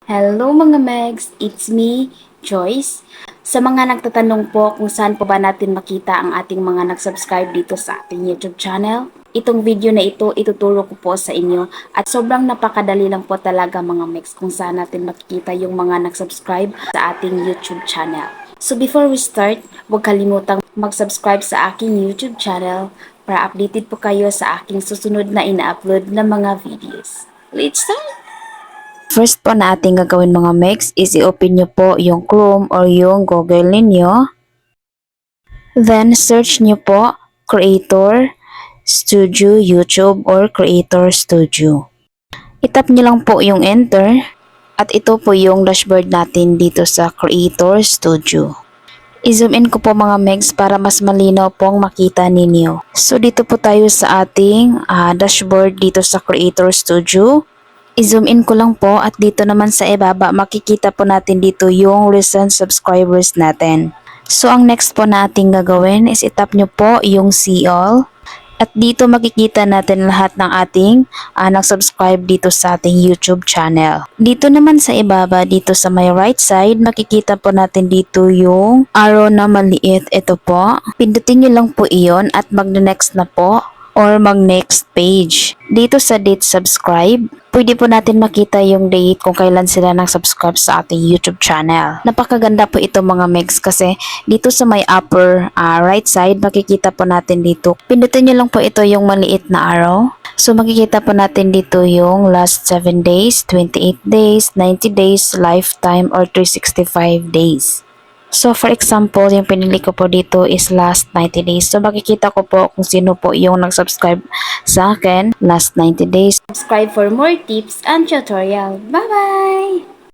Hello mga Megs, it's me, Joyce. Sa mga nagtatanong po kung saan po ba natin makita ang ating mga nag-subscribe dito sa ating YouTube channel, itong video na ito ituturo ko po sa inyo at sobrang napakadali lang po talaga mga Megs kung saan natin makikita yung mga nag-subscribe sa ating YouTube channel. So before we start, huwag kalimutang mag-subscribe sa aking YouTube channel para updated po kayo sa aking susunod na ina-upload na mga videos. Let's start! First po na ating gagawin mga Megs is i-open nyo po yung Chrome or yung Google ninyo. Then search nyo po Creator Studio YouTube or Creator Studio. I-tap nyo lang po yung enter at ito po yung dashboard natin dito sa Creator Studio. I-zoom in ko po mga Megs para mas malinaw pong makita ninyo. So dito po tayo sa ating dashboard dito sa Creator Studio. I-zoom in ko lang po at dito naman sa ibaba makikita po natin dito yung recent subscribers natin. So ang next po na ating gagawin is itap nyo po yung see all. At dito makikita natin lahat ng ating nag-subscribe dito sa ating YouTube channel. Dito naman sa ibaba, dito sa may right side, makikita po natin dito yung arrow na maliit. Ito po. Pindutin nyo lang po iyon at mag-next na po or mag-next page. Dito sa date subscribe, pwede po natin makita yung date kung kailan sila nang subscribe sa ating YouTube channel. Napakaganda po ito mga Megs kasi dito sa may upper right side, makikita po natin dito. Pindutin nyo lang po ito yung maliit na arrow. So makikita po natin dito yung last 7 days, 28 days, 90 days, lifetime, or 365 days. So for example, yung pinili ko po dito is last 90 days. So makikita ko po kung sino po yung nag-subscribe sa akin last 90 days. Subscribe for more tips and tutorial. Bye-bye!